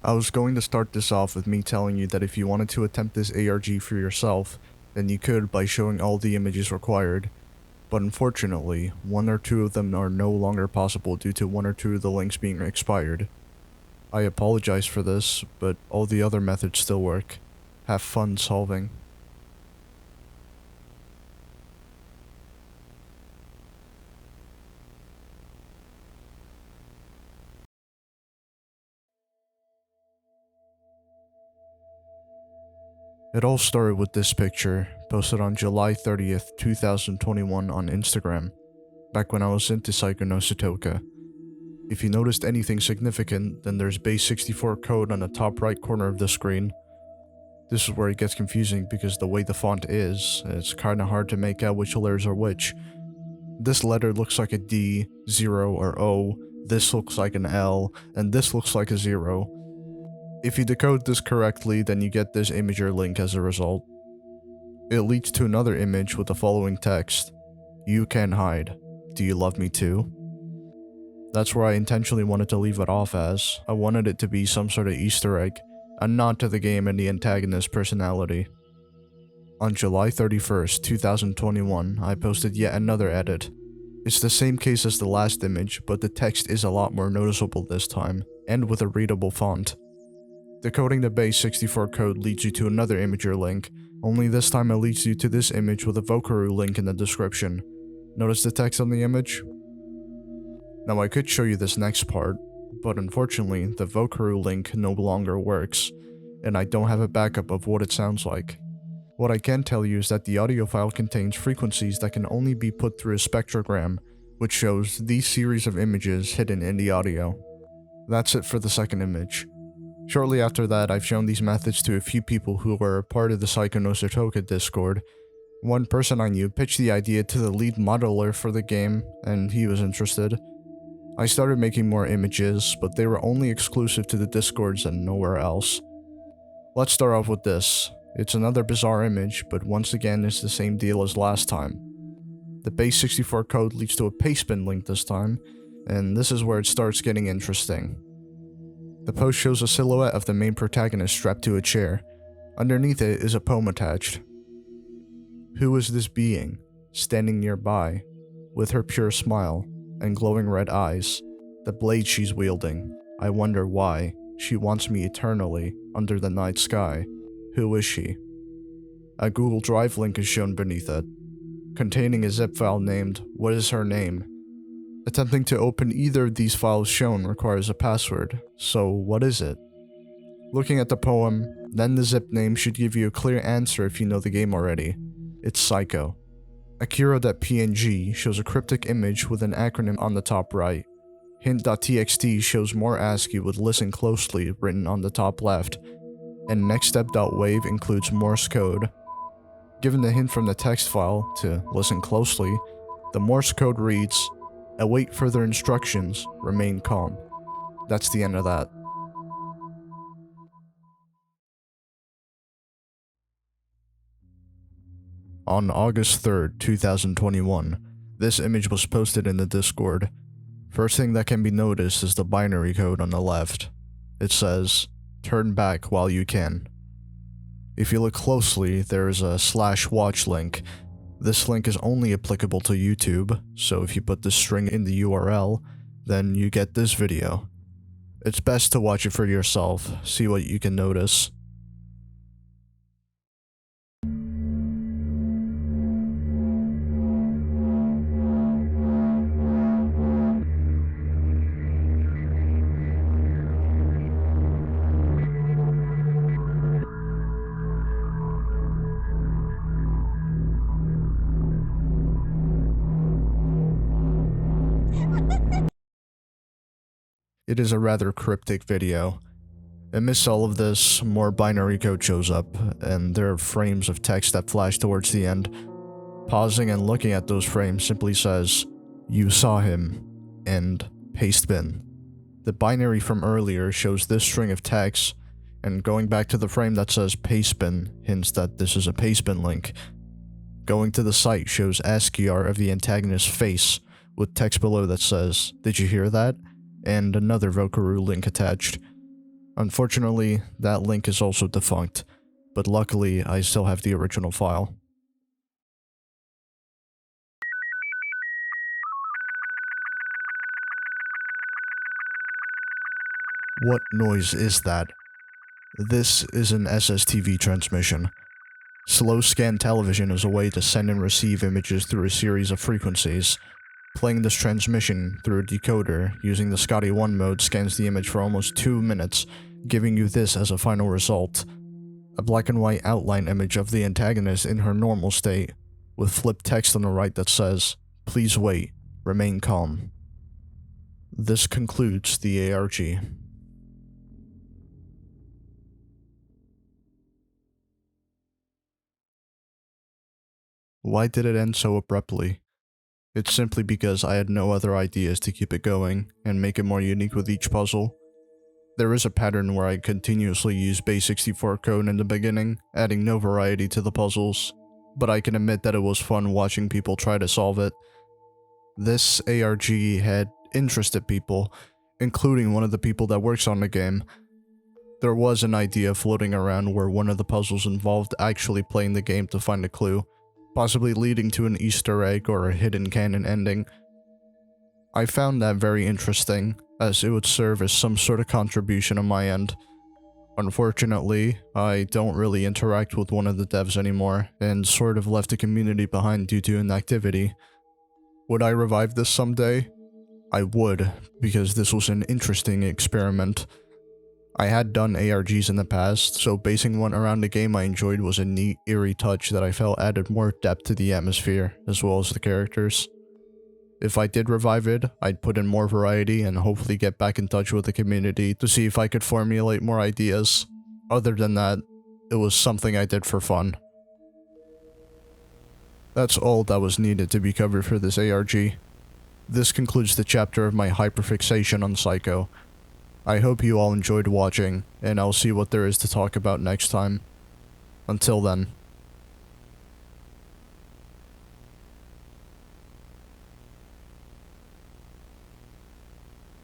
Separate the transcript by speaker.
Speaker 1: I was going to start this off with me telling you that if you wanted to attempt this ARG for yourself, then you could by showing all the images required, but unfortunately, one or two of them are no longer possible due to one or two of the links being expired. I apologize for this, but all the other methods still work. Have fun solving. It all started with this picture, posted on July 30th, 2021 on Instagram, back when I was into saiko no sutoka. If you noticed anything significant, then there's base 64 code on the top right corner of the screen. This is where it gets confusing because the way the font is, it's kinda hard to make out which letters are which. This letter looks like a D, 0 or O, this looks like an L, and this looks like a 0. If you decode this correctly, then you get this image or link as a result. It leads to another image with the following text: "You can hide. Do you love me too?" That's where I intentionally wanted to leave it off as. I wanted it to be some sort of Easter egg, a nod to the game and the antagonist's personality. On July 31st, 2021, I posted yet another edit. It's the same case as the last image, but the text is a lot more noticeable this time, and with a readable font. Decoding the base 64 code leads you to another image or link, only this time it leads you to this image with a Vokaru link in the description. Notice the text on the image? Now I could show you this next part, but unfortunately the Vokaru link no longer works, and I don't have a backup of what it sounds like. What I can tell you is that the audio file contains frequencies that can only be put through a spectrogram, which shows these series of images hidden in the audio. That's it for the second image. Shortly after that, I've shown these methods to a few people who were a part of the saiko no sutoka Discord. One person I knew pitched the idea to the lead modeler for the game, and he was interested. I started making more images, but they were only exclusive to the Discords and nowhere else. Let's start off with this. It's another bizarre image, but once again it's the same deal as last time. The base 64 code leads to a pastebin link this time, and this is where it starts getting interesting. The post shows a silhouette of the main protagonist strapped to a chair. Underneath it is a poem attached. Who is this being, standing nearby, with her pure smile and glowing red eyes, the blade she's wielding? I wonder why. She wants me eternally, under the night sky. Who is she? A Google Drive link is shown beneath it, containing a zip file named "What is her name?" Attempting to open either of these files shown requires a password, so what is it? Looking at the poem, then the zip name should give you a clear answer if you know the game already. It's Saiko. Akira.png shows a cryptic image with an acronym on the top right. Hint.txt shows more ASCII with "listen closely" written on the top left, and nextstep.wave includes Morse code. Given the hint from the text file to "listen closely," the Morse code reads, "Await further instructions, remain calm." That's the end of that. On August 3rd, 2021, this image was posted in the Discord. First thing that can be noticed is the binary code on the left. It says, "Turn back while you can." If you look closely, there is a /watch link. This link is only applicable to YouTube, so if you put this string in the URL, then you get this video. It's best to watch it for yourself, see what you can notice. It is a rather cryptic video. Amidst all of this, more binary code shows up, and there are frames of text that flash towards the end. Pausing and looking at those frames simply says, "You saw him," and "pastebin." The binary from earlier shows this string of text, and going back to the frame that says "pastebin" hints that this is a pastebin link. Going to the site shows ASCII art of the antagonist's face, with text below that says, "Did you hear that?" and another Vokaru link attached. Unfortunately, that link is also defunct, but luckily I still have the original file. What noise is that? This is an SSTV transmission. Slow scan television is a way to send and receive images through a series of frequencies. Playing this transmission through a decoder using the Scotty 1 mode scans the image for almost 2 minutes, giving you this as a final result. A black and white outline image of the antagonist in her normal state, with flipped text on the right that says, "Please wait, remain calm." This concludes the ARG. Why did it end so abruptly? It's simply because I had no other ideas to keep it going and make it more unique with each puzzle. There is a pattern where I continuously use base 64 code in the beginning, adding no variety to the puzzles, but I can admit that it was fun watching people try to solve it. This ARG had interested people, including one of the people that works on the game. There was an idea floating around where one of the puzzles involved actually playing the game to find a clue, possibly leading to an Easter egg or a hidden canon ending. I found that very interesting, as it would serve as some sort of contribution on my end. Unfortunately, I don't really interact with one of the devs anymore, and sort of left the community behind due to inactivity. Would I revive this someday? I would, because this was an interesting experiment. I had done ARGs in the past, so basing one around a game I enjoyed was a neat, eerie touch that I felt added more depth to the atmosphere, as well as the characters. If I did revive it, I'd put in more variety and hopefully get back in touch with the community to see if I could formulate more ideas. Other than that, it was something I did for fun. That's all that was needed to be covered for this ARG. This concludes the chapter of my hyperfixation on Saiko. I hope you all enjoyed watching, and I'll see what there is to talk about next time. Until then.